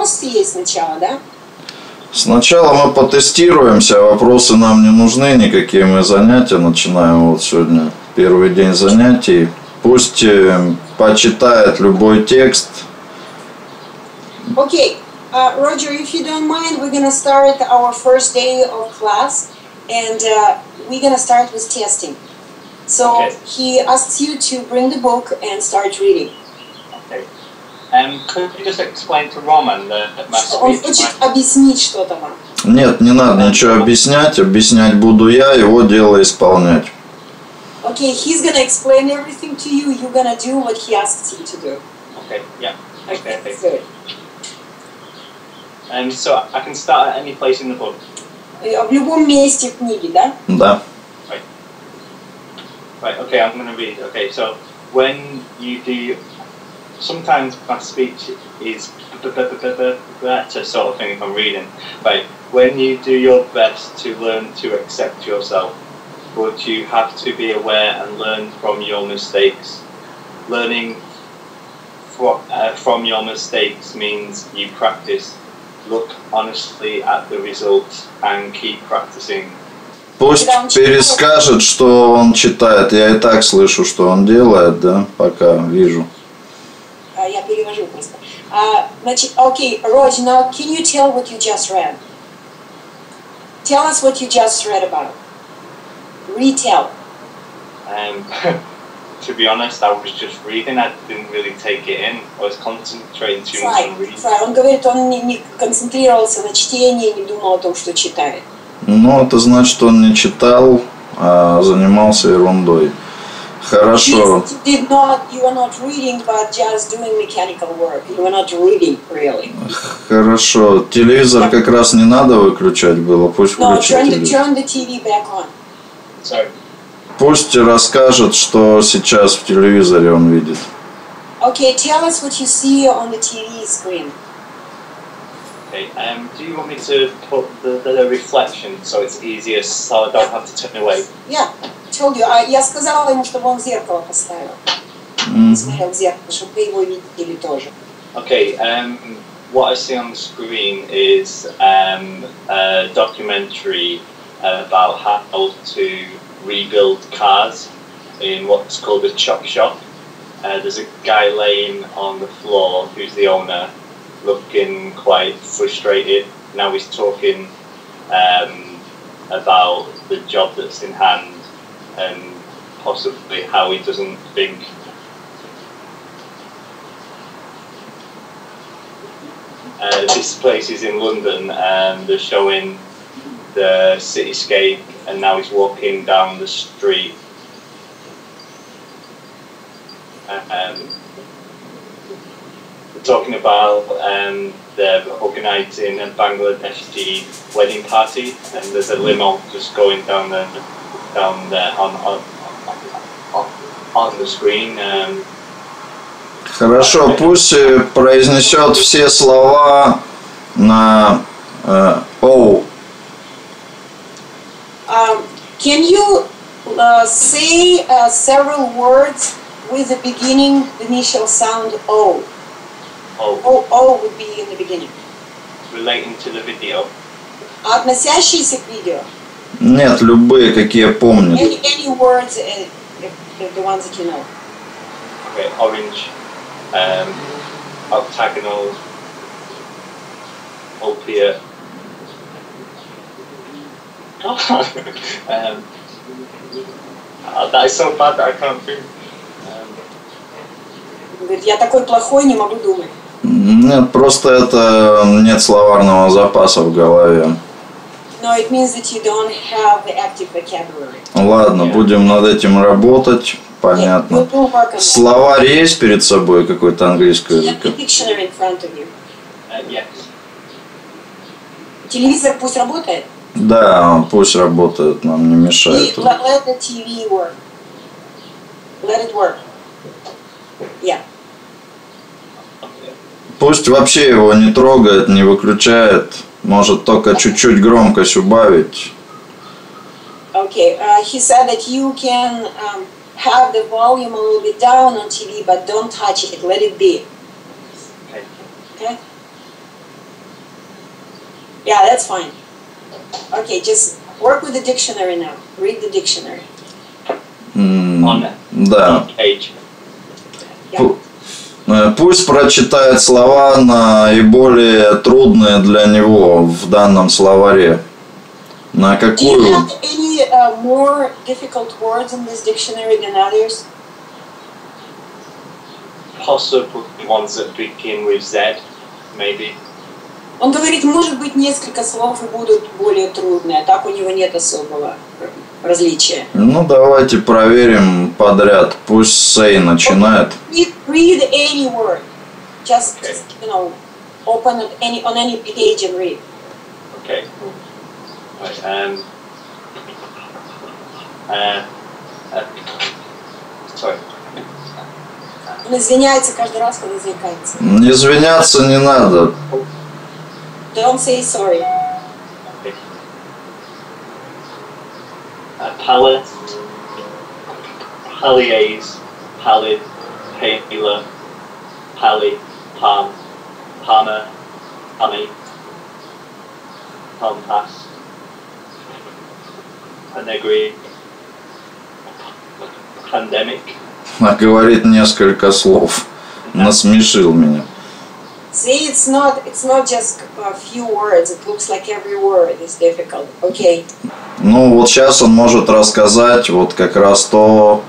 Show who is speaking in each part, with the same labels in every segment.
Speaker 1: вопросы есть сначала, да?
Speaker 2: Сначала мы потестируемся, вопросы нам не нужны никакие, мы занятия начинаем вот сегодня, первый день занятий. Пусть почитает любой текст.
Speaker 1: Okay, Roger, if you don't mind, we're gonna start our first day of class, and we're gonna start with testing. So he asks you to bring the book and start reading.
Speaker 3: Okay. Could you just explain to Roman that my
Speaker 1: Он хочет объяснить что-то вам.
Speaker 2: Нет, не надо ничего объяснять, объяснять буду я, его дело исполнять.
Speaker 1: Okay, he's gonna explain everything to you. You're gonna do what he asks you to do.
Speaker 3: Okay, yeah.
Speaker 1: Okay, good.
Speaker 3: So I can start at any place in the book.
Speaker 1: В любом месте в книге, да?
Speaker 2: Да.
Speaker 3: Right, okay, I'm going to read. Okay, so when you do, sometimes my speech is that sort of thing if I'm reading. Right, when you do your best to learn to accept yourself, but you have to be aware and learn from your mistakes. Learning from your mistakes means you practice. Look honestly at the results and keep practicing.
Speaker 2: Пусть перескажет, что он читает. Я и так слышу, что он делает, да, пока вижу.
Speaker 1: Я перевожу просто. Значит, okay, Roj, now can you tell what you just read? Tell us what you just read about. Retell.
Speaker 3: To be honest, I was just reading. I didn't really take it in. I was concentrating too much on reading.
Speaker 1: Он говорит, он не концентрировался на чтении, не думал о том, что читает.
Speaker 2: Ну, это значит, он не читал, а занимался ерундой. Хорошо.
Speaker 1: You were not reading, but just doing mechanical work. You were not reading, really.
Speaker 2: Хорошо. Телевизор как раз не надо выключать было, пусть включит телевизор.
Speaker 1: Turn the TV back on.
Speaker 3: Sorry.
Speaker 2: Пусть расскажет, что сейчас в телевизоре он видит.
Speaker 1: Okay, tell us what you see on the TV screen.
Speaker 3: Okay, do you want me to put the reflection so it's easier, so I don't have to turn away?
Speaker 1: Yeah, told you. Я сказала ему, чтобы он зеркало поставил. Смотрел в зеркало, чтобы вы его видели тоже.
Speaker 3: Okay, what I see on the screen is a documentary about how to rebuild cars in what's called a chop shop. There's a guy laying on the floor who's the owner, looking quite frustrated. Now he's talking about the job that's in hand and possibly how he doesn't think this place is in London and they're showing the cityscape, and now he's walking down the street. We're talking about they're organising a Bangladeshi wedding party, and there's a limo just going down there on the screen.
Speaker 2: Хорошо, пусть произнесет все слова на «оу».
Speaker 1: Can you say several words with the beginning, the initial sound O? O would be in the beginning.
Speaker 3: Relating to the video.
Speaker 1: Относящиеся к видео?
Speaker 2: Нет, любые, какие помнят.
Speaker 1: Any words, the ones that you know.
Speaker 3: Okay, orange, octagonal, opiate. That is so bad that I can't think.
Speaker 1: Говорит, я такой плохой, не могу думать.
Speaker 2: Нет, просто это нет словарного запаса в голове.
Speaker 1: No, it means that you don't have the active vocabulary.
Speaker 2: Ладно, будем над этим работать. Понятно. Словарь есть перед собой какой-то английский язык?
Speaker 1: Dictionary in front of you.
Speaker 3: Yes.
Speaker 1: Телевизор пусть работает?
Speaker 2: Да, пусть работает, нам не мешает.
Speaker 1: Let the TV work. Let it work. Yeah.
Speaker 2: Пусть вообще его не трогает, не выключает. Может только чуть-чуть громкость убавить.
Speaker 1: Okay, he said that you can have the volume a little bit down on TV, but don't touch it. Let it be.
Speaker 3: Okay.
Speaker 1: Okay. Yeah, that's fine. Okay, just work with the dictionary now. Read the dictionary.
Speaker 2: Да.
Speaker 3: Page.
Speaker 2: Пусть прочитает слова наиболее трудные для него в данном словаре. На
Speaker 1: Do you
Speaker 2: какую?
Speaker 1: have any more difficult words in this dictionary than others?
Speaker 3: Possibly ones that begin with Z, maybe.
Speaker 1: Он говорит, может быть, несколько слов и будут более трудные, а так у него нет особого различия.
Speaker 2: Ну, давайте проверим подряд. Пусть Сей начинает.
Speaker 1: Read any word. Just you know, open on any page and read.
Speaker 3: Okay. Right, sorry.
Speaker 1: Он извиняется каждый раз, когда заикается.
Speaker 2: Извиняться не надо.
Speaker 1: Don't say sorry.
Speaker 3: Okay. Palette, palliaise, pallid, paler, pally, palm, palmer, palmy, palmpass, panegri, pandemic.
Speaker 2: Говорит несколько слов. Насмешил меня.
Speaker 1: See, it's not just a few words. It looks like every word is difficult. Okay.
Speaker 2: Ну, вот сейчас он может рассказать вот как раз то,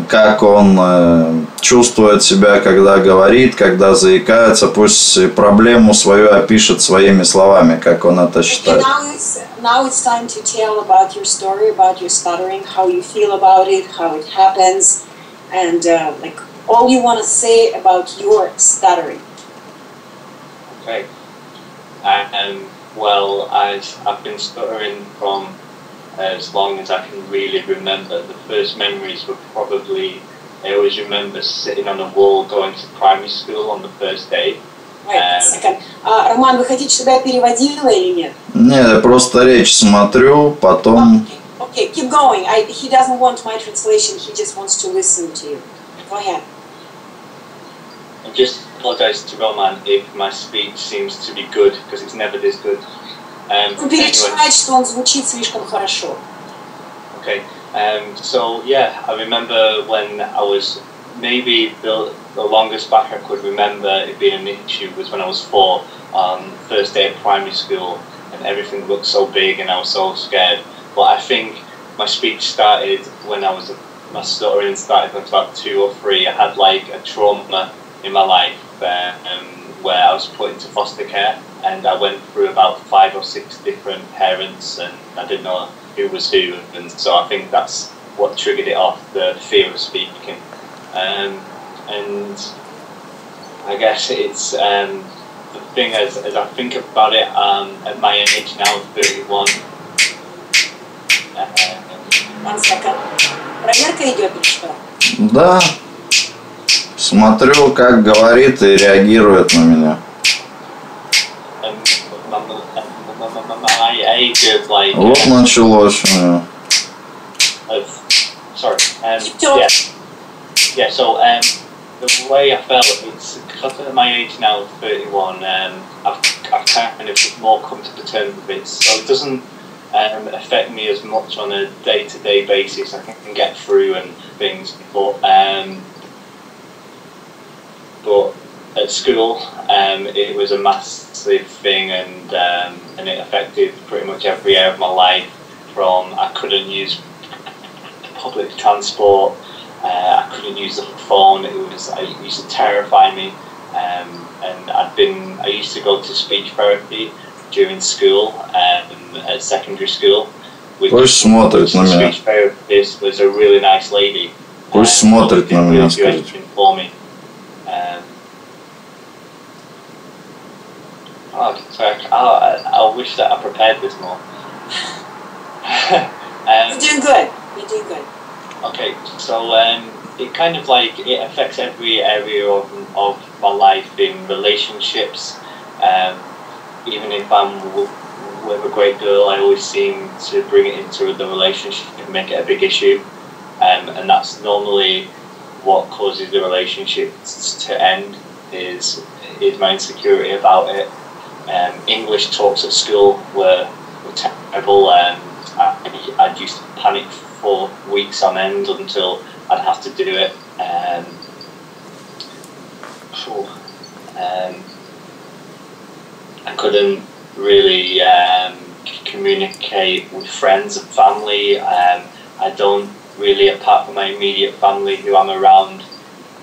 Speaker 2: как он чувствует себя, когда говорит, когда заикается. Пусть проблему свою опишет своими словами, как он это считает.
Speaker 1: Now it's time to tell about your story, about your stuttering, how you feel about it, how it happens, and like all you want to say about your stuttering.
Speaker 3: Okay. Well, I've been stuttering from as long as I can really remember. The first memories were probably, I always remember sitting on a wall going to primary school on the first day.
Speaker 1: Wait, second. Роман, вы хотите, чтобы я переводила или нет?
Speaker 2: Нет, я просто речь смотрю, потом...
Speaker 1: Okay, keep going. He doesn't want my translation, he just wants to listen to you. Go ahead.
Speaker 3: I just apologize to Roman if my speech seems to be good, because it's never this good.
Speaker 1: Он переживает, что он звучит слишком хорошо.
Speaker 3: Okay, so yeah, I remember when I was, maybe the longest back I could remember it being an issue was when I was 4, first day of primary school, and everything looked so big and I was so scared. But I think my speech started when my stuttering started when I was about 2 or 3. I had like a trauma in my life where I was put into foster care, and I went through about 5 or 6 different parents, and I didn't know who was who, and so I think that's what triggered it off, the fear of speaking. And I guess it's the thing as I think about it at my age now, 31.
Speaker 1: One second. Проверка идет или что?
Speaker 2: Да. Смотрю, как говорит и реагирует на меня.
Speaker 3: My age of like.
Speaker 2: Вот началось.
Speaker 3: Sorry. Yeah. So the way I felt, it's because at my age now, 31. I've kind of more come to the terms with it, so it doesn't affect me as much on a day-to-day basis. I can get through and things, but at school, it was a massive thing, and it affected pretty much every area of my life. From I couldn't use public transport, I couldn't use the phone. It used to terrify me, and I used to go to speech therapy during school, at secondary school.
Speaker 2: Пусть смотрит на меня.
Speaker 3: Speech therapist was a really nice lady.
Speaker 2: Пусть смотрит на меня, скажите.
Speaker 3: I wish that I prepared this more.
Speaker 1: You're doing good. You're doing good.
Speaker 3: Okay, so it kind of like it affects every area of my life in relationships. Even if I'm with a great girl, I always seem to bring it into the relationship and make it a big issue. And that's normally what causes the relationship to end is my insecurity about it. English talks at school were terrible. I used to panic for weeks on end until I'd have to do it. I couldn't really communicate with friends and family. I don't really, apart from my immediate family who I'm around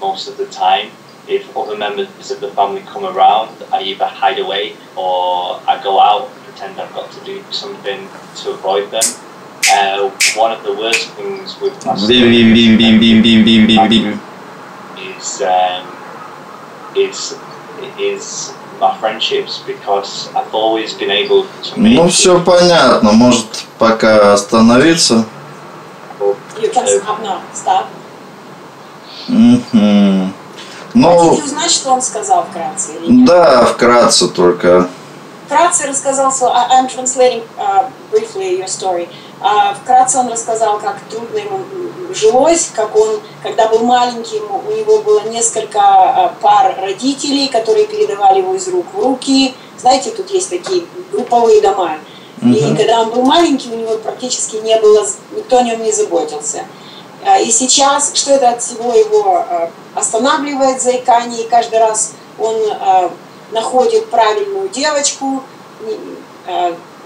Speaker 3: most of the time. If other members of the family come around, I either hide away or I go out and pretend I've got to do something to avoid them. One of the worst things with my is my friendships, because I've always been able to make.
Speaker 2: Ну все понятно, может пока остановиться.
Speaker 1: You can stop now. Stop.
Speaker 2: Ну,
Speaker 1: хотите узнать, что он сказал вкратце или нет?
Speaker 2: Да, вкратце только.
Speaker 1: Вкратце рассказал, so I'm translating briefly your story. Вкратце он рассказал, как трудно ему жилось, как он, когда был маленьким, у него было несколько пар родителей, которые передавали его из рук в руки. Знаете, тут есть такие групповые дома. И когда он был маленький, у него практически не было, никто о нем не заботился. И сейчас, что это от всего его останавливает заикание, и каждый раз он находит правильную девочку,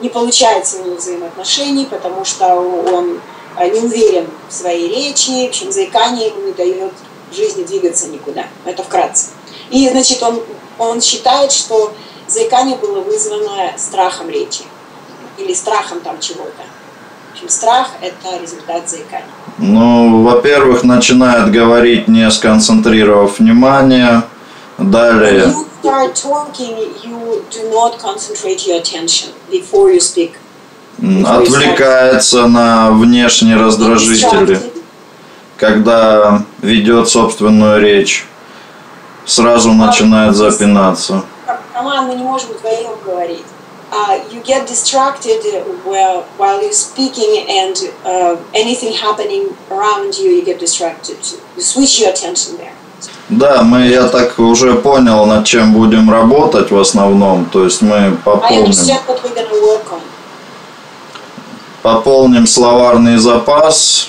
Speaker 1: не получается у него взаимоотношений, потому что он не уверен в своей речи, в общем, заикание ему не дает в жизни двигаться никуда. Это вкратце. И, значит, он считает, что заикание было вызвано страхом речи или страхом там чего-то. В общем, страх – это результат заикания.
Speaker 2: Ну, во-первых, начинает говорить, не сконцентрировав внимание. Далее.
Speaker 1: When you start talking, you do not concentrate your attention before you speak.
Speaker 2: Отвлекается на внешние раздражители, когда ведет собственную речь. Сразу начинает запинаться.
Speaker 1: Роман, мы не можем вдвоем говорить. You get distracted while you're speaking, and anything happening around you, you get distracted. You switch your attention there.
Speaker 2: Да, я так уже понял, над чем будем работать в основном. То есть мы пополним словарный запас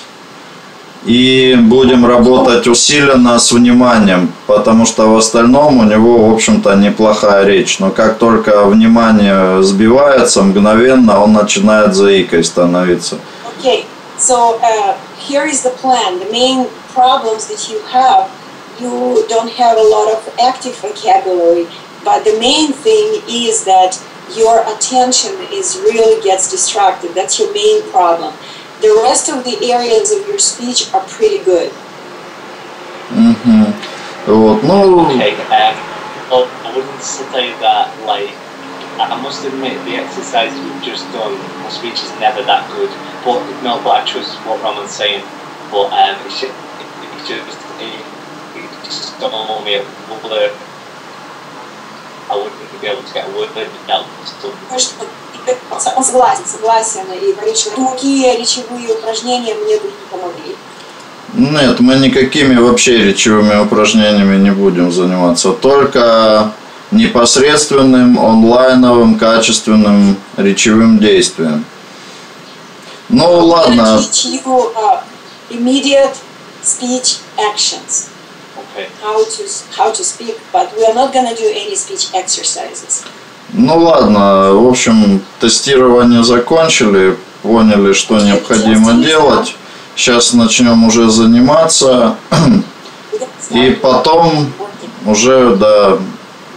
Speaker 2: и будем работать усиленно с вниманием, потому что в остальном у него, в общем-то, неплохая речь. Но как только внимание сбивается, мгновенно он начинает заикой становиться.
Speaker 1: Okay, so here is the plan. The main problems that you have, you don't have a lot of active vocabulary, but the main thing is that your attention really gets distracted. That's your main problem. The rest of the areas of your speech are pretty good.
Speaker 2: Вот, ну.
Speaker 3: Okay, I wouldn't say that, like, I must admit the exercise we've just done, my speech is never that good. But no, but I trust what Roman's saying. But it's just only a word. I wouldn't be able to get a word out.
Speaker 1: Он согласен, и другие речевые упражнения мне бы не помогли.
Speaker 2: Нет, мы никакими вообще речевыми упражнениями не будем заниматься, только непосредственным, онлайновым, качественным речевым действием. Ну ладно.
Speaker 1: Immediate speech actions.
Speaker 3: Okay.
Speaker 1: How to speak, but we are not going to do any speech exercises.
Speaker 2: Ну ладно, в общем, тестирование закончили, поняли, что необходимо делать. Сейчас начнем уже заниматься, и потом уже, да,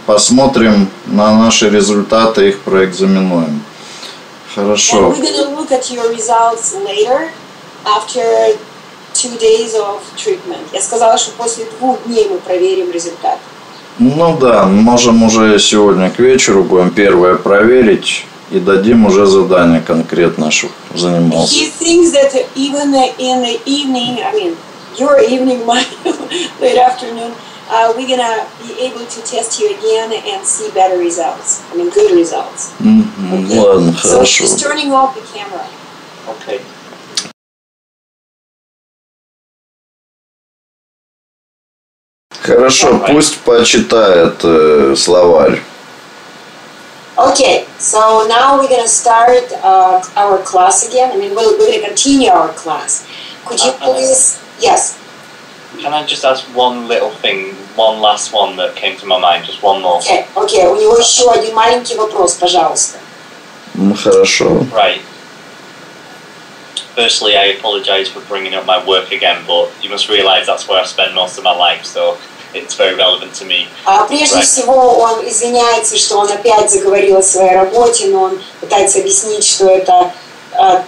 Speaker 2: посмотрим на наши результаты, их проэкзаменуем. Хорошо.
Speaker 1: And we're going to look at your results later, after 2 days of treatment. Я сказала, что после 2 дней мы проверим результат.
Speaker 2: Ну да, можем уже сегодня к вечеру будем первое проверить и дадим уже задание конкретно, чтобы занимался.
Speaker 1: He thinks that even in the evening, I mean, your evening, my late afternoon, we're gonna be able to test you again and see better results. I mean, good results. Okay?
Speaker 2: Ладно, хорошо.
Speaker 1: So she's turning off the camera.
Speaker 3: Okay.
Speaker 2: Хорошо, пусть почитает словарь.
Speaker 1: Okay, so now we're going to start our class again. I mean, we're going to continue our class. Could you please... Yes.
Speaker 3: Can I just ask one little thing, one last one that came to my mind, just one more?
Speaker 1: Okay, у него еще один маленький вопрос, пожалуйста.
Speaker 2: Хорошо.
Speaker 3: Right. Firstly, I apologize for bringing up my work again, but you must realize that's where I spend most of my life, so it's very relevant to me.
Speaker 1: Прежде всего, он извиняется, что он опять заговорил о своей работе, но он пытается объяснить, что это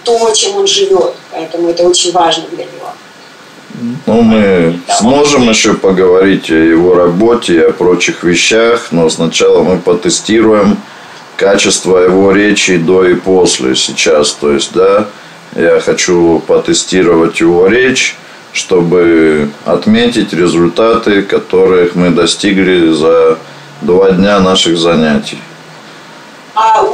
Speaker 1: то, чем он живет, поэтому это очень важно для него.
Speaker 2: Ну, мы сможем еще поговорить о его работе и о прочих вещах, но сначала мы потестируем качество его речи до и после сейчас. То есть, да, я хочу потестировать его речь, чтобы отметить результаты, которых мы достигли за 2 дня наших занятий.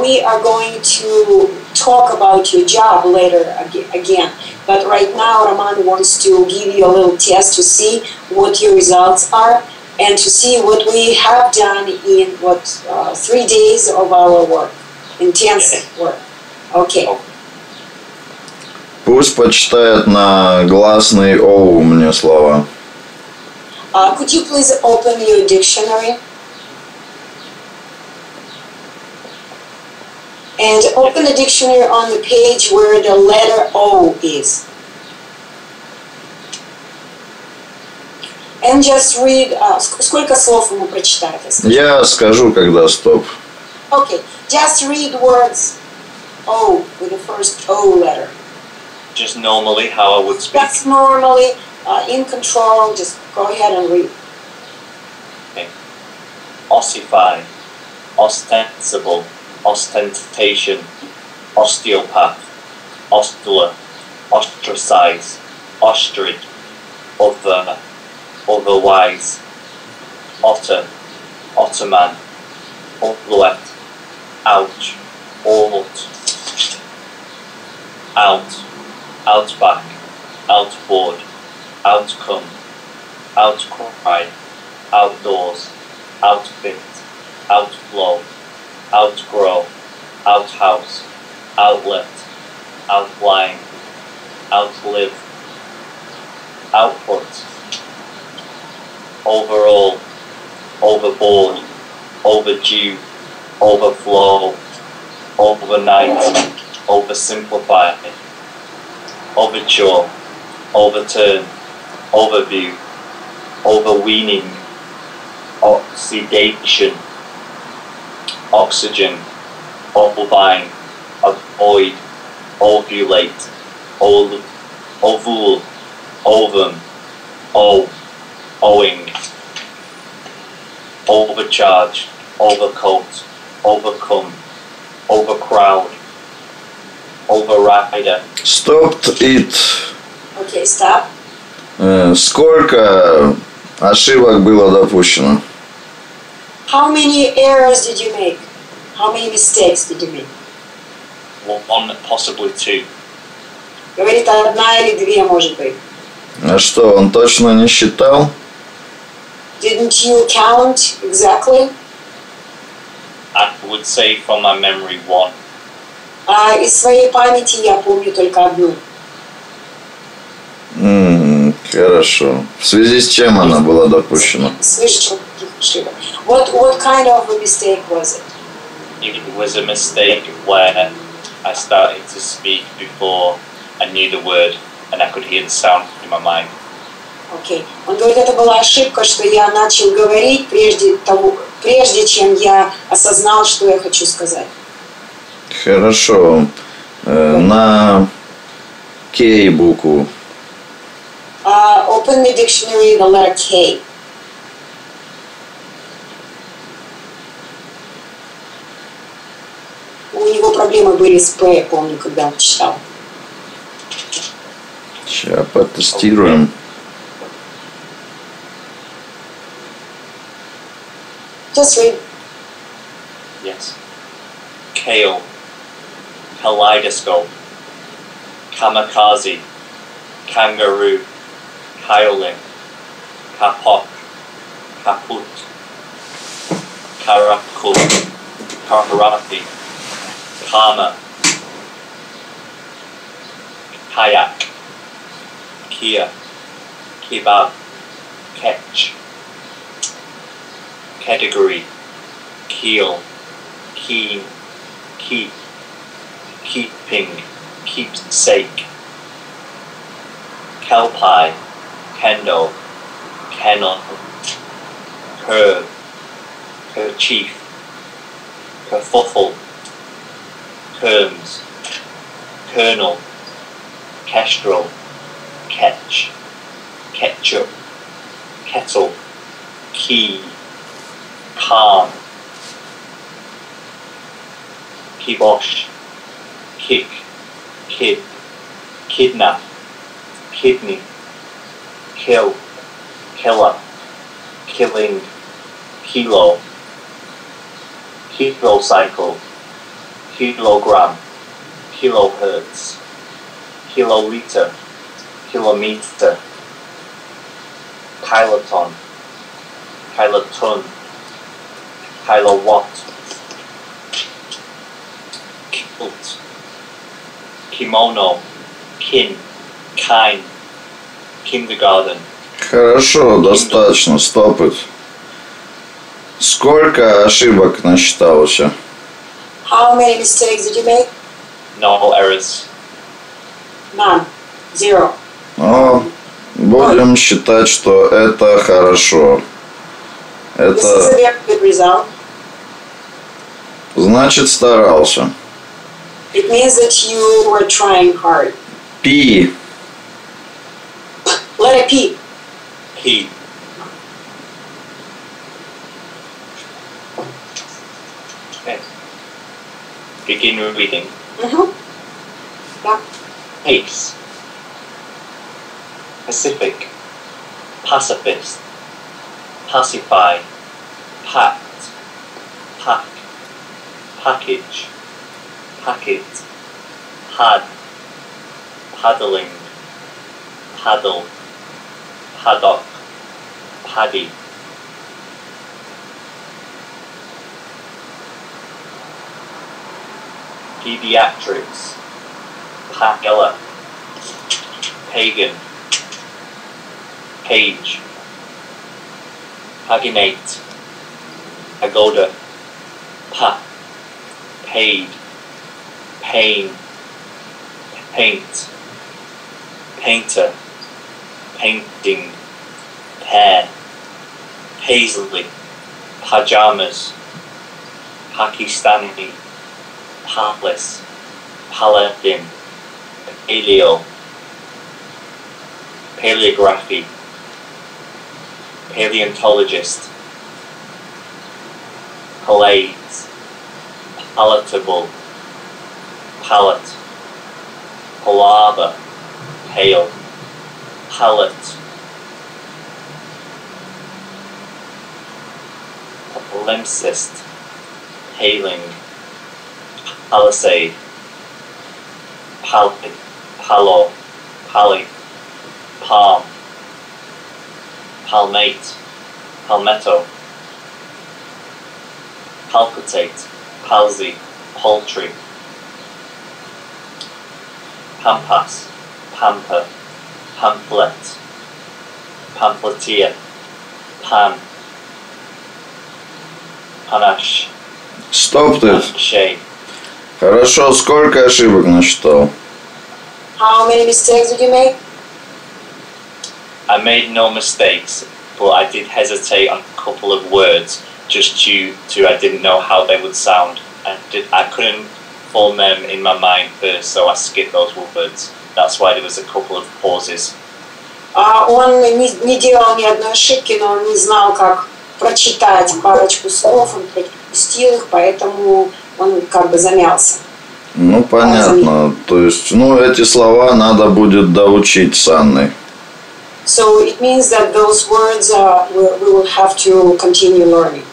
Speaker 1: We are going to talk about your job later again, but right now Roman wants to give you a little test to see what your results are and to see what we have done in 3 days of our work, intensive work. Okay.
Speaker 2: Пусть почитает на гласный «оу» мне слова.
Speaker 1: Could you please open your dictionary? And open the dictionary on the page where the letter O is. And just read... Сколько слов ему прочитать?
Speaker 2: Я скажу, когда стоп.
Speaker 1: Okay, just read words O with the first O letter.
Speaker 3: Just normally how I would speak.
Speaker 1: That's normally in control. Just go ahead and read.
Speaker 3: Okay. Ossify, ostensible, ostentation, osteopath, ostler, ostracize, ostrich, other, otherwise, otter, ottoman, outlet, ouch, ought, out, outback, outboard, outcome, outcry, outdoors, outfit, outflow, outgrow, outhouse, outlet, outline, outlive, output, overall, overboard, overdue, overflow, overnight, oversimplify, overture, overturn, overview, overweening, oxidation, oxygen, ovine, avoid, ovulate, ovule, ovum, owing, overcharge, overcoat, overcome, overcrowd, overrider.
Speaker 2: Stopped it.
Speaker 1: Okay, stop.
Speaker 2: Сколько ошибок было допущено?
Speaker 1: How many errors did you make? How many mistakes did you make?
Speaker 3: One, possibly two.
Speaker 1: Говорит, 1 или 2, может быть.
Speaker 2: А что, он точно не считал?
Speaker 1: Didn't you count exactly?
Speaker 3: I would say from my memory 1.
Speaker 1: Из своей памяти я помню только 1.
Speaker 2: Хорошо. В связи с чем она была допущена?
Speaker 1: Слышал таких ошибок. What kind of a mistake was it?
Speaker 3: It was a mistake where I started to speak before I knew the word and I could hear the sound in my mind.
Speaker 1: Окей. Он говорит, это была ошибка, что я начал говорить прежде чем я осознал, что я хочу сказать.
Speaker 2: Хорошо. На K букву.
Speaker 1: Open the dictionary, the letter K. У него проблемы были с П, я помню, когда он читал.
Speaker 2: Сейчас потестируем.
Speaker 1: Just read.
Speaker 3: Yes. Kale, kaleidoscope, kamikaze, kangaroo, howling, kapok, kaput, karakul, karate, karma, kayak, kia, kebab, catch, category, keel, keen, keep, keeping, keepsake, kelpie, kendo, kennel, curb, kerchief, kerfuffle, kerms, kernel, kestrel, catch, ketchup, kettle, key, calm, kibosh, kick, kid, kidnap, kidney, kill, killer, killing, kilo, kilocycle, kilogram, kilohertz, kiloliter, kilometer, kiloton, kiloton, kilowatt, kilt, kimono, kin, kind, kindergarten.
Speaker 2: Хорошо, достаточно, стопит. Сколько ошибок насчитал еще?
Speaker 1: How many mistakes did you make?
Speaker 3: No errors.
Speaker 1: None. Zero.
Speaker 2: Ну, будем считать, что это хорошо.
Speaker 1: This is a
Speaker 2: Это
Speaker 1: very good result.
Speaker 2: значит старался.
Speaker 1: It means that you were trying hard.
Speaker 2: Пи.
Speaker 1: Letter P.
Speaker 3: P. Okay. Begin reading.
Speaker 1: Yeah.
Speaker 3: Pace. Pacific. Pacifist. Pacify. Pact. Pack. Package. Packet. Pad. Paddling. Paddle. Paddock. Paddy. Pediatrics. Pagella. Pagan. Page. Paginate. Pagoda. Pa. Paid. Pain. Paint. Painter. Painting. Pair. Paisley. Pajamas. Pakistani. Palace. Paladin. Paleo. Paleography. Paleontologist. Palades. Palatable. Palate. Palaver. Pale. Palette. Palimpsest. Paling. Palisade. Palpit. Palo. Pally. Palm. Palmate. Palmetto. Palpitate. Palsy. Paltry. Pampas. Pamper. Pamphlet. Pamphleteer. Pan. Panache.
Speaker 2: Стоп ты.
Speaker 3: Shade.
Speaker 2: Хорошо, сколько ошибок насчитал?
Speaker 1: How many mistakes did you make?
Speaker 3: I made no mistakes, but I did hesitate on a couple of words just due to I didn't know how they would sound. I couldn't form them in my mind first, so I skipped those words. That's why there was a couple of pauses.
Speaker 1: Он не делал ни одной ошибки, но он не знал, как прочитать парочку слов, он пропустил их, поэтому он как бы замялся.
Speaker 2: Ну, понятно. То есть, ну, эти слова надо будет доучить с Анной.
Speaker 1: So it means that those words we will have to continue learning.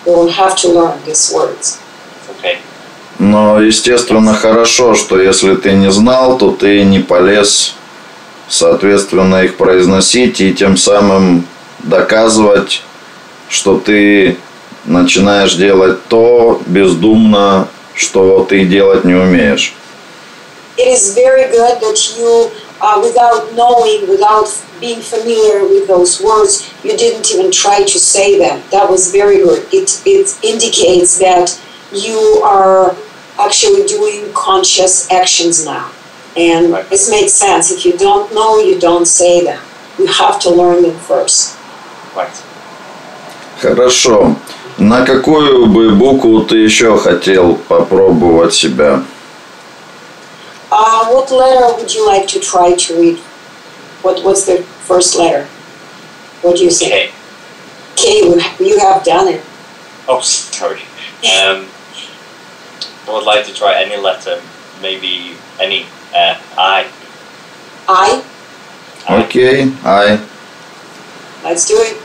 Speaker 1: We will have to learn these words.
Speaker 3: Okay.
Speaker 2: Но, естественно, хорошо, что если ты не знал, то ты не полез, соответственно, их произносить и тем самым доказывать, что ты начинаешь делать то бездумно, что ты делать не умеешь.
Speaker 1: It is very good that you, without knowing, without being familiar with those words, you didn't even try to say them. That was very good. It indicates that you are actually doing conscious actions now. And this makes sense. If you don't know, you don't say them. You have to learn them first.
Speaker 3: Right.
Speaker 2: Хорошо. На какую бы букву ты еще хотел попробовать себя?
Speaker 1: What letter would you like to try to read? What's the first letter? What do you say?
Speaker 3: K.
Speaker 1: K, you have done it.
Speaker 3: Oh, sorry. I would like to try any letter, maybe any. I.
Speaker 1: I?
Speaker 2: Okay, I.
Speaker 1: Let's do it.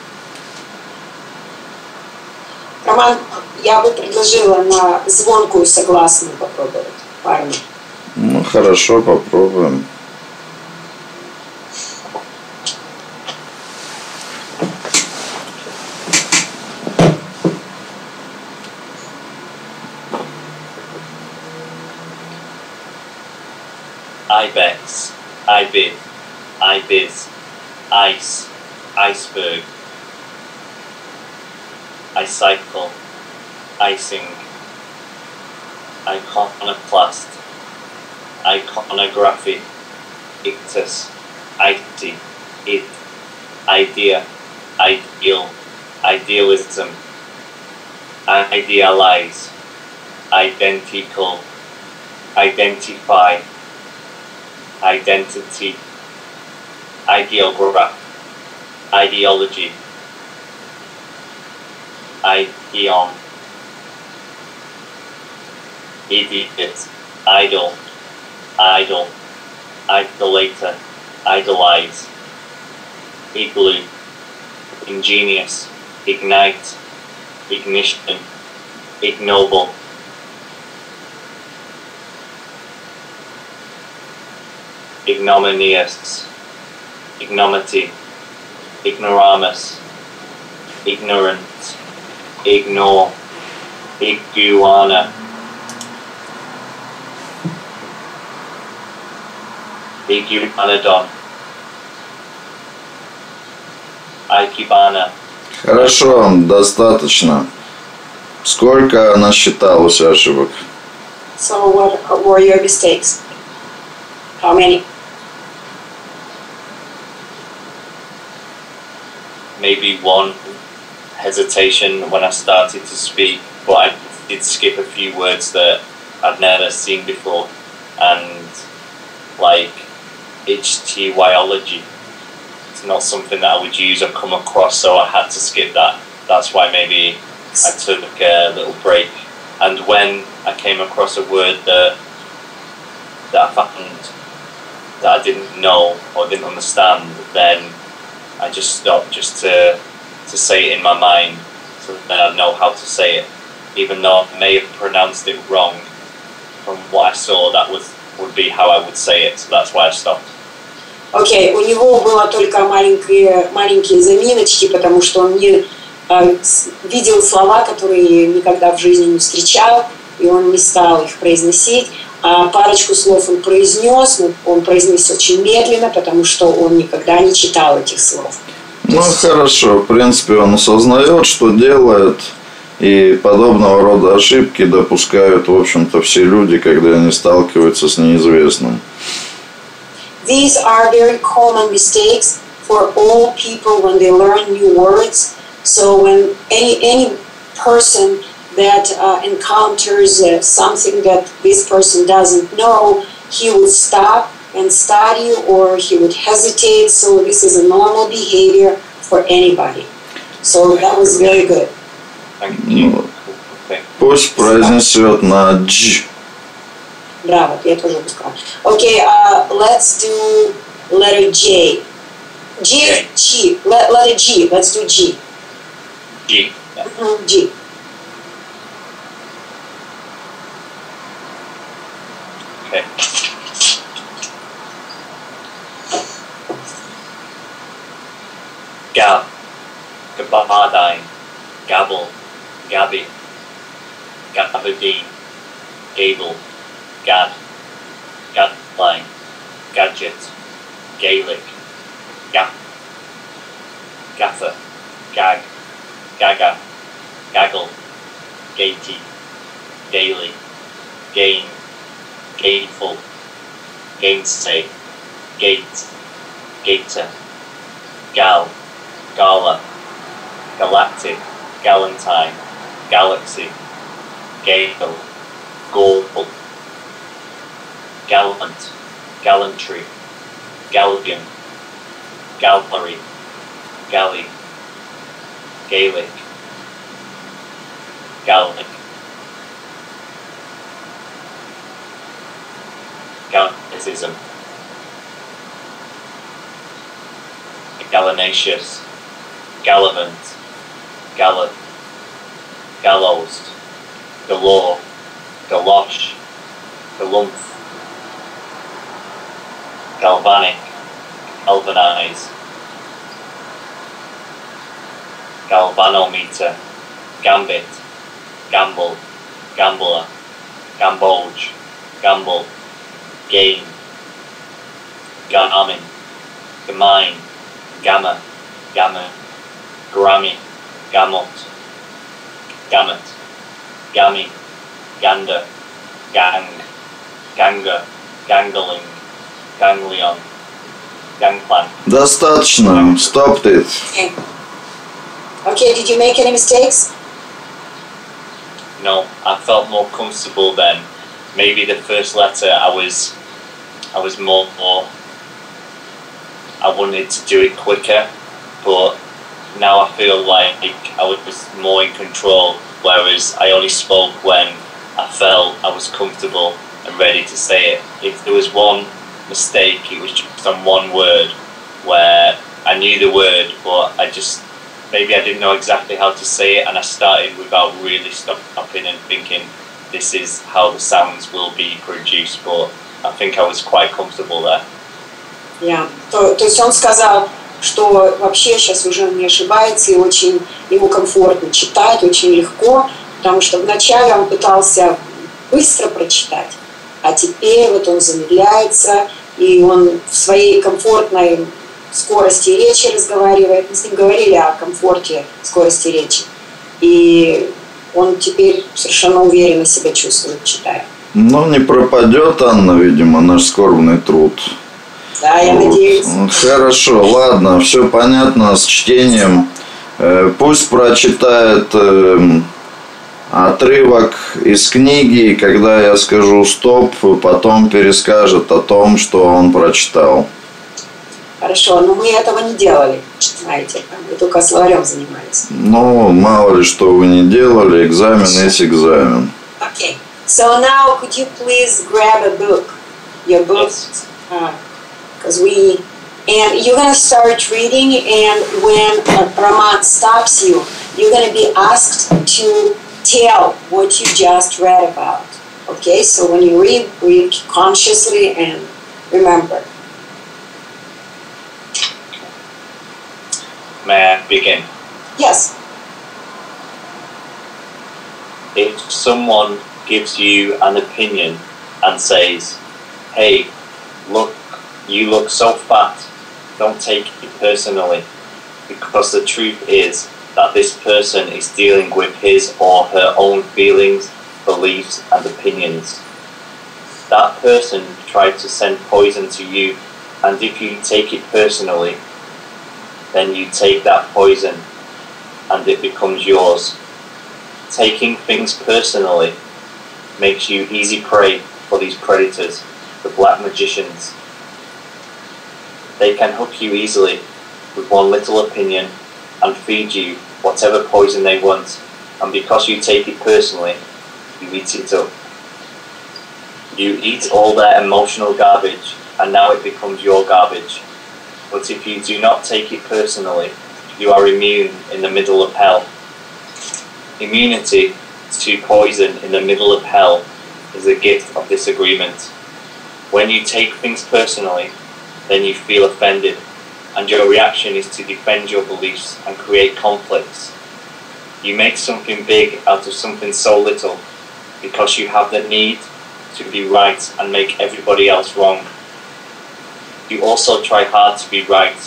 Speaker 1: Роман, я бы предложила на звонкую согласную попробовать. Парни.
Speaker 2: Ну, хорошо, попробуем.
Speaker 3: Ibex, ibid, ibiz, ice, iceberg, icycle, icing, iconoclast, iconography, ictus, IT, it, idea, ideal, idealism, idealize, identical, identify, identity, ideograph, ideology, ideon, idiot, idol, idol, idolater, idolize, igloo, ingenious, ignite, ignition, ignoble, ignominious, ignominy, ignoramus, ignorant, ignore, iguana, iguanodon, ikebana.
Speaker 2: Хорошо, достаточно. Сколько насчиталось ошибок?
Speaker 1: So what were your mistakes? How many?
Speaker 3: Maybe one hesitation when I started to speak, but I did skip a few words that I'd never seen before, and like HTYology, it's not something that I would use or come across, so I had to skip that. That's why maybe I took a little break. And when I came across a word that I found that I didn't know or didn't understand, then I just stopped just to say it in my mind, so that I know how to say it. Even though I may have pronounced it wrong, from what I saw, that would be how I would say it, so that's why I stopped.
Speaker 1: Окей, у него было только маленькие заминочки, потому что он не видел слова, которые никогда в жизни не встречал, и он не стал их произносить. А парочку слов он произнес, но он произнес очень медленно, потому что он никогда не читал этих слов.
Speaker 2: Ну, хорошо, в принципе, он осознает, что делает, и подобного рода ошибки допускают, в общем-то, все люди, когда они сталкиваются с неизвестным.
Speaker 1: These are very common mistakes for all people when they learn new words. So when any person that encounters something that this person doesn't know, he would stop and study, or he would hesitate. So this is a normal behavior for anybody. So that was very good.
Speaker 3: Thank you.
Speaker 2: Ну, пусть произнесет на Дж.
Speaker 1: Браво, я тоже бы сказала. Okay, let's do letter J. G. Letter G. Let's do G.
Speaker 3: G. Yeah.
Speaker 1: G.
Speaker 3: Okay. Gab, gabardine, gabble, Aberdeen, Gable, Gad, Gadline, Gadget, Gaelic, Gap, Gaffer, Gag, Gaga, Gaggle, Gatey, Daily, Gain, Gainful, Gainsay, Gate, Gator, Gal, Gala, Galactic, Galantine, Galaxy, Gale, Gable, Gallant, Gallantry, Galligan, Gallery, Galley, Gaelic, Gallic, Gallicism, Gallinaceous, Gallivant, Gallop, Gallows, Galore, Galosh, Galumph, Galvanic, Galvanize, Galvanometer, Gambit, Gamble, Gambler, Gamboge, Gamble, Gain, Garmin, Gamine, Gamma, Gammon, Grammy, Gamut, Gamut, Gammy, Gander, Gang, Ganga, Gangling, Ganglion, Gangplank.
Speaker 2: Достаточно. Stopped it.
Speaker 1: Okay. Okay, did you make any mistakes?
Speaker 3: No, I felt more comfortable then. Maybe the first letter I was more I wanted to do it quicker, but now I feel like I was more in control, whereas I only spoke when I felt I was comfortable and ready to say it. If there was one mistake, it was just on one word where I knew the word, but maybe I didn't know exactly how to say it, and I started without really stopping and thinking this is how the sounds will be produced, but I think I was quite comfortable there.
Speaker 1: Yeah. То есть он сказал, что вообще сейчас уже не ошибается и очень ему комфортно читать, очень легко, потому что вначале он пытался быстро прочитать, а теперь вот он замедляется, и он в своей комфортной скорости речи разговаривает. Мы с ним говорили о комфорте скорости речи, и он теперь совершенно уверенно себя чувствует, читая.
Speaker 2: Ну, не пропадет, Анна, видимо, наш скорбный труд.
Speaker 1: Да, я надеюсь.
Speaker 2: Хорошо, ладно, все понятно с чтением. Пусть прочитает отрывок из книги, и когда я скажу стоп, потом перескажет о том, что он прочитал.
Speaker 1: Хорошо, но мы этого не делали, знаете, мы только словарем занимались.
Speaker 2: Ну, мало ли что вы не делали, экзамен есть экзамен.
Speaker 1: Okay, so now could you please grab a book, your book, because and you're gonna start reading, and when Roman stops you, you're gonna be asked to tell what you just read about. Okay, so when you read consciously and remember.
Speaker 3: May I begin?
Speaker 1: Yes.
Speaker 3: If someone gives you an opinion and says, hey, look, you look so fat, don't take it personally, because the truth is that this person is dealing with his or her own feelings, beliefs and opinions. That person tried to send poison to you, and if you take it personally, then you take that poison and it becomes yours. Taking things personally makes you easy prey for these predators, the black magicians. They can hook you easily with one little opinion and feed you whatever poison they want, and because you take it personally, you eat it up. You eat all their emotional garbage, and now it becomes your garbage. But if you do not take it personally, you are immune in the middle of hell. Immunity to poison in the middle of hell is a gift of disagreement. When you take things personally, then you feel offended, and your reaction is to defend your beliefs and create conflicts. You make something big out of something so little, because you have the need to be right and make everybody else wrong. You also try hard to be right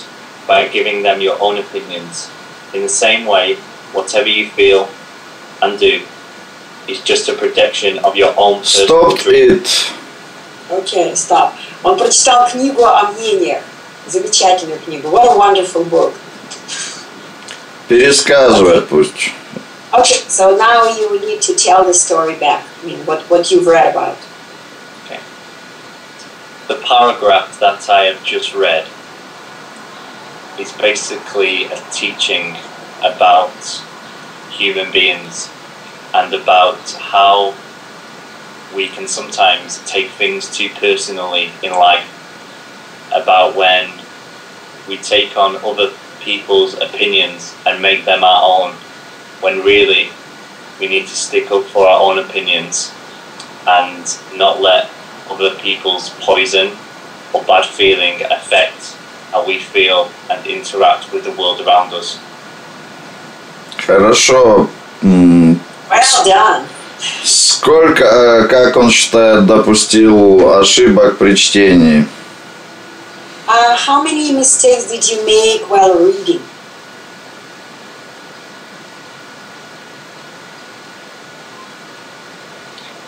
Speaker 3: by giving them your own opinions. In the same way, whatever you feel and do is just a projection of your own personal truth.
Speaker 1: Okay, stop. Он прочитал книгу о мнениях. Замечательную книгу. What a wonderful book.
Speaker 2: Пересказывай пусть.
Speaker 1: Okay, so now you need to tell the story back. I mean, what you've read about.
Speaker 3: Okay. The paragraph that I have just read is basically a teaching about human beings and about how we can sometimes take things too personally in life, about when we take on other people's opinions and make them our own, when really we need to stick up for our own opinions and not let other people's poison or bad feeling affect how we feel and interact with the world around us.
Speaker 2: Хорошо.
Speaker 1: Well done.
Speaker 2: Сколько, как он считает, допустил ошибок при чтении?
Speaker 1: How many mistakes did you make while reading?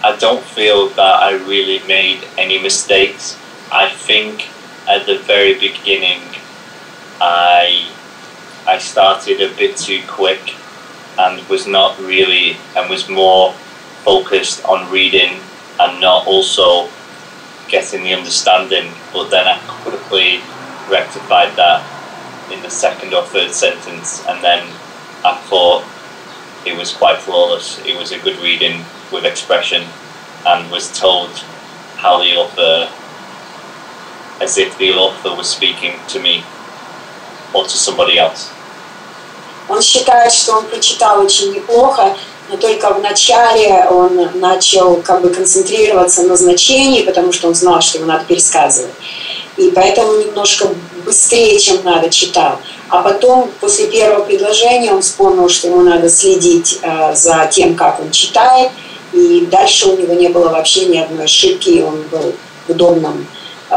Speaker 3: I don't feel that I really made any mistakes. I think at the very beginning I started a bit too quick and was not really, and was more focused on reading and not also getting the understanding, but then I quickly rectified that in the second or third sentence, and then I thought it was quite flawless. It was a good reading with expression and was told how the author, as if the author was speaking to me or to somebody else.
Speaker 1: Он считает, что он прочитал очень неплохо, но только в начале он начал как бы концентрироваться на значении, потому что он знал, что его надо пересказывать. И поэтому немножко быстрее, чем надо, читал. А потом, после первого предложения, он вспомнил, что ему надо следить за тем, как он читает, и дальше у него не было вообще ни одной ошибки, он был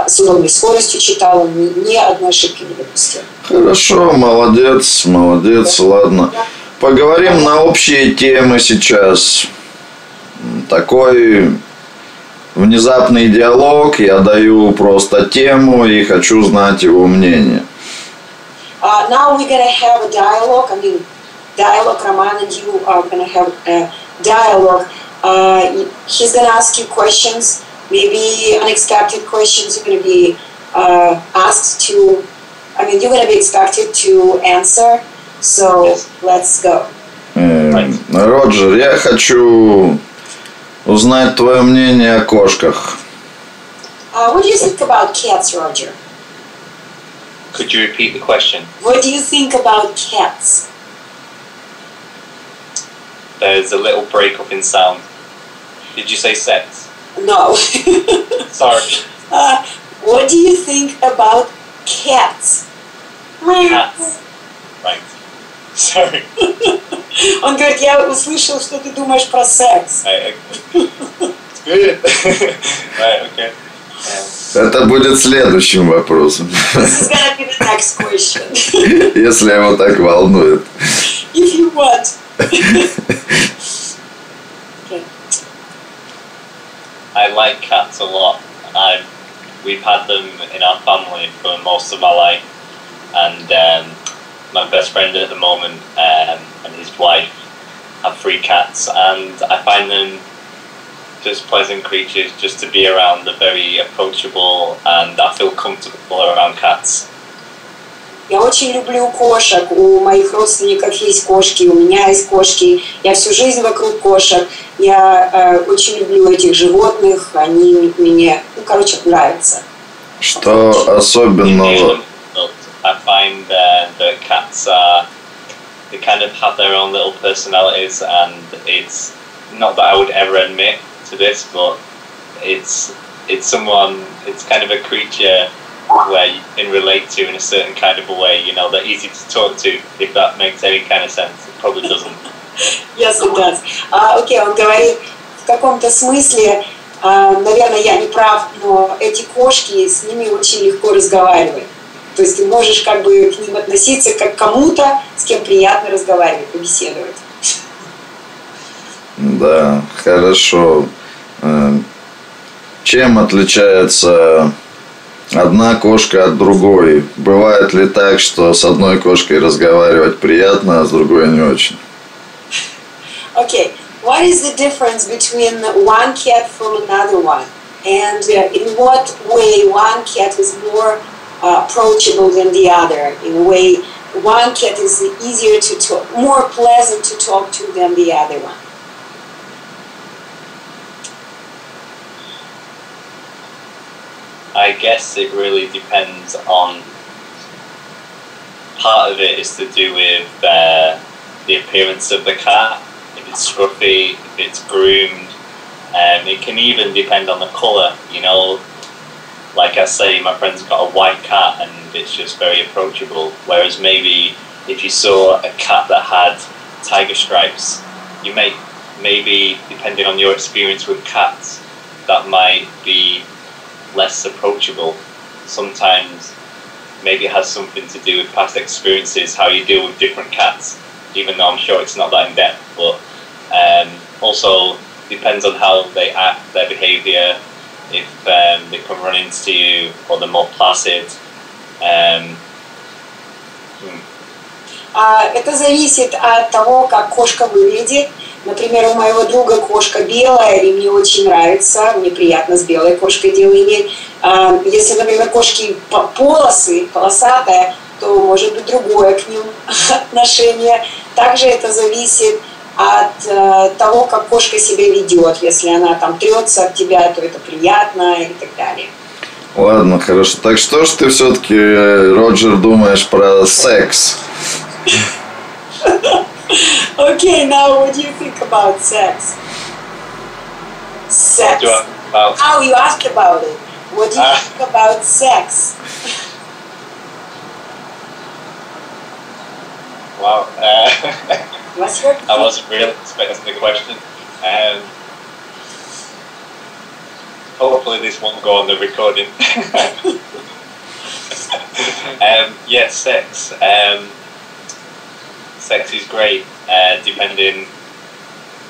Speaker 1: с удобной скоростью читал, он ни одной ошибки не допустил.
Speaker 2: Хорошо, молодец, молодец, ладно. Поговорим на общие темы сейчас. Такой внезапный диалог, я даю просто тему и хочу знать его мнение.
Speaker 1: Now we're going to have a dialogue. I mean, dialogue, Roman and you are going to have a dialogue. He's going to ask you questions, maybe unexpected questions. You're going to be asked to, I mean, you're going to be expected to answer. So, let's go.
Speaker 2: Роджер, я хочу узнать твое мнение о кошках.
Speaker 1: What do you think about cats, Roger?
Speaker 3: Could you repeat the question?
Speaker 1: What do you think about cats?
Speaker 3: There's a little break up in sound. Did you say sex?
Speaker 1: No.
Speaker 3: Sorry.
Speaker 1: What do you think about cats?
Speaker 3: Cats. Right. Sorry.
Speaker 1: Он говорит, я услышал, что ты думаешь про секс.
Speaker 3: It's good. Right, okay.
Speaker 2: Это будет следующим вопросом.
Speaker 1: This is gonna be the next question.
Speaker 2: Если его так волнует.
Speaker 1: If you want. Okay.
Speaker 3: I like cats a lot. We've had them in our family for most of my life, and my best friend at the moment and his wife have 3 cats, and I find them just pleasant creatures just to be around. They're very approachable, and I feel comfortable around cats.
Speaker 1: Я очень люблю кошек. У моих родственников есть кошки, у меня есть кошки. Я всю жизнь вокруг кошек. Я очень люблю этих животных. Они мне, нравятся.
Speaker 2: Что особенного?
Speaker 3: I find that cats they kind of have their own little personalities, and it's not that I would ever admit to this, but it's kind of a creature where you can relate to in a certain kind of a way. You know, they're easy to talk to, if that makes any kind of sense. It probably doesn't.
Speaker 1: Yes, it does. Окей, он говорит, каком-то смысле, наверное, я не прав, но эти кошки, с ними очень легко разговаривать. То есть ты можешь как бы к ним относиться как к кому-то, с кем приятно разговаривать, побеседовать.
Speaker 2: Да, хорошо. Чем отличается одна кошка от другой? Бывает ли так, что с одной кошкой разговаривать приятно, а с другой не очень?
Speaker 1: Okay, what is the difference between one cat from another one? And in what way one cat is more approachable than the other? In a way, one cat is easier to talk, more pleasant to talk to than the other one.
Speaker 3: I guess it really depends on, part of it is to do with the appearance of the cat. If it's scruffy, if it's groomed, it can even depend on the colour, you know. Like I say, my friend's got a white cat and it's just very approachable, whereas maybe if you saw a cat that had tiger stripes, you maybe depending on your experience with cats, that might be less approachable. Sometimes maybe it has something to do with past experiences, how you deal with different cats, even though I'm sure it's not that in depth, but also depends on how they act, their behaviour, if they come run into you or they're more placid.
Speaker 1: Это зависит от того, как кошка выглядит. Например, у моего друга кошка белая, и мне очень нравится, мне приятно с белой кошкой дело иметь. Если, например, кошки полосатая, то может быть другое к ним отношение. Также это зависит от того, как кошка себя ведет. Если она там трется от тебя, то это приятно и так далее.
Speaker 2: Ладно, хорошо. Так что ж ты все-таки, Роджер, думаешь про секс?
Speaker 1: Okay, now what do you think about sex? Sex. Oh, you asked about it. What do you think about sex?
Speaker 3: Wow.
Speaker 1: What's your
Speaker 3: I wasn't really expecting the question. Hopefully this won't go on the recording. Yeah, sex. Sex is great, depending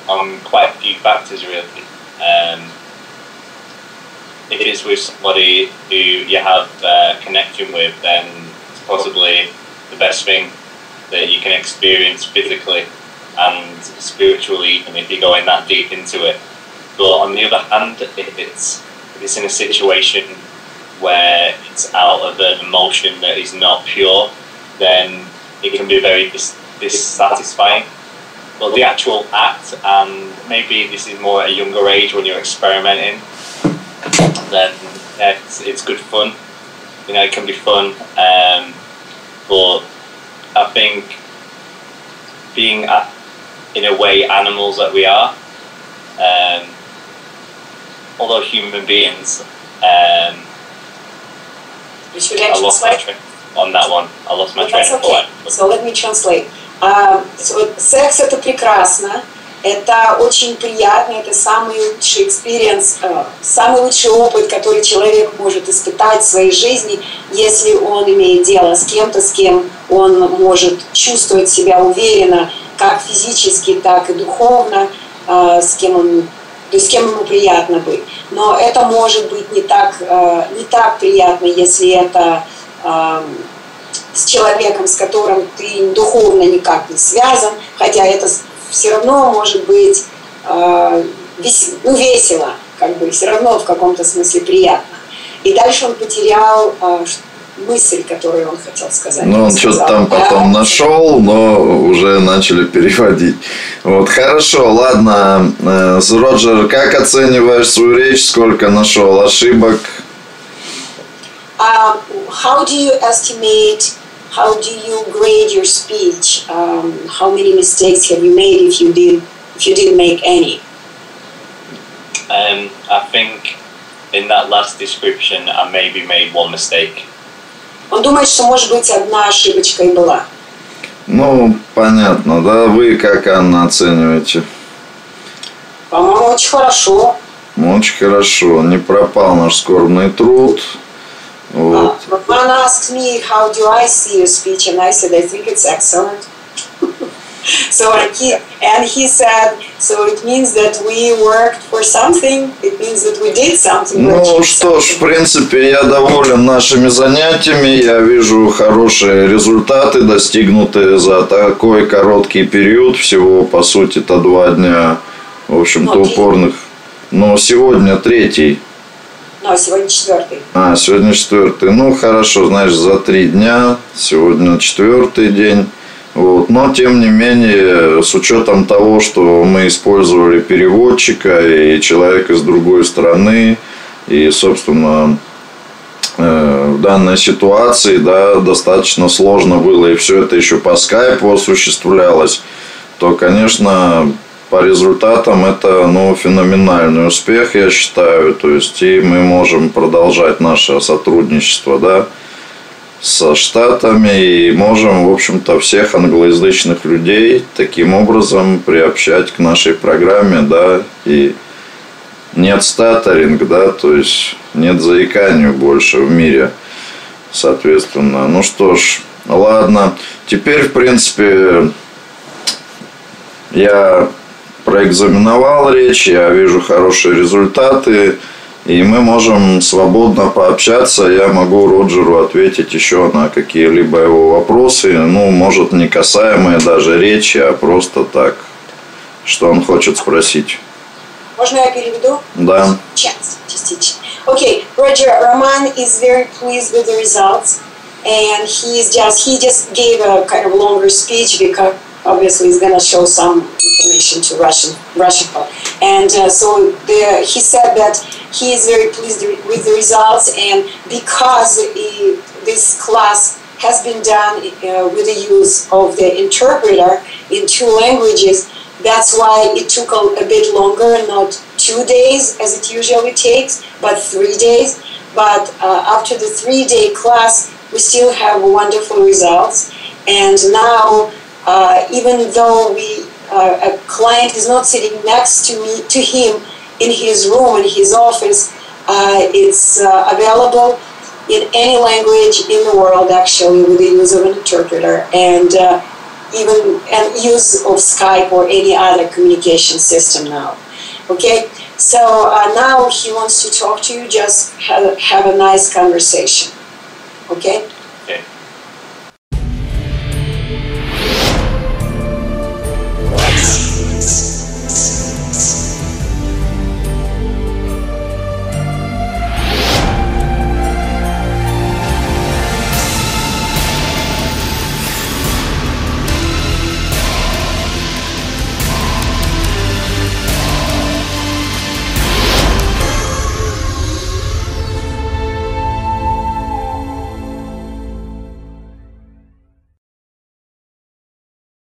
Speaker 3: on quite a few factors, really. If it's with somebody who you have a connection with, then it's possibly the best thing that you can experience physically and spiritually, and if you're going that deep into it. But on the other hand, if it's in a situation where it's out of an emotion that is not pure, then it can be very dissatisfying. But the actual act, and maybe this is more at a younger age when you're experimenting, then it's good fun. You know, it can be fun, but I think being in a way animals that we are, although human beings, I lost my train on that one. I lost my train of thought.
Speaker 1: So let me translate. Секс — это прекрасно, это очень приятно, это самый лучший экспириенс, самый лучший опыт, который человек может испытать в своей жизни, если он имеет дело с кем-то, с кем он может чувствовать себя уверенно, как физически, так и духовно, с кем ему приятно быть. Но это может быть не так приятно, если это с человеком, с которым ты духовно никак не связан, хотя это все равно может быть весело, как бы все равно в каком-то смысле приятно. И дальше он потерял мысль, которую он хотел сказать.
Speaker 2: Ну, он что-то там потом нашел, но уже начали переводить. Вот, хорошо, ладно. Роджер, как оцениваешь свою речь? Сколько нашел ошибок?
Speaker 1: How do you estimate, how do you grade your speech? How many mistakes have you made if you didn't make any?
Speaker 3: I think in that last description I maybe made one mistake.
Speaker 1: Он думает, что, может быть, одна ошибочка и была.
Speaker 2: Ну, понятно, да? Вы как, Анна, оцениваете?
Speaker 1: По-моему, очень хорошо.
Speaker 2: Очень хорошо. Не пропал наш скорбный труд. Вот.
Speaker 1: Roman asked me, how do I see your speech? And I said, I think it's excellent. So he said, so it means that we worked for something. It means that we did something.
Speaker 2: Ну что ж, в принципе, я доволен нашими занятиями. Я вижу хорошие результаты, достигнутые за такой короткий период. Всего, по сути-то, 2 дня. В общем-то, упорных. Но сегодня 3-й.
Speaker 1: Ну, сегодня 4-й.
Speaker 2: Сегодня 4-й. Ну, хорошо, знаешь, за 3 дня. Сегодня 4-й день. Вот. Но, тем не менее, с учетом того, что мы использовали переводчика и человека с другой стороны, и, собственно, в данной ситуации, да, достаточно сложно было, и все это еще по скайпу осуществлялось, то, конечно, по результатам это, ну, феноменальный успех, я считаю. То есть, и мы можем продолжать наше сотрудничество, да, со Штатами, и можем, в общем-то, всех англоязычных людей таким образом приобщать к нашей программе, да, и нет stuttering, да, то есть нет заиканию больше в мире, соответственно. Ну что ж, ладно, теперь, в принципе, я проэкзаменовал речь, я вижу хорошие результаты, и мы можем свободно пообщаться. Я могу Роджеру ответить еще на какие-либо его вопросы. Ну, может, не касаемые даже речи, а просто так, что он хочет спросить.
Speaker 1: Можно я переведу?
Speaker 2: Да.
Speaker 1: Частично. Okay, Roger, Roman is very pleased with the results, and he just gave a kind of longer speech because obviously he's going to show some information to Russian people. And so he said that he is very pleased with the results, and because this class has been done with the use of the interpreter in 2 languages, that's why it took a bit longer, not 2 days as it usually takes, but 3 days. But after the 3-day class, we still have wonderful results. And now, even though a client is not sitting next to him in his room, in his office, it's available in any language in the world, actually, with the use of an interpreter, and even use of Skype or any other communication system now. Okay, so now he wants to talk to you. Just have a nice conversation. Okay.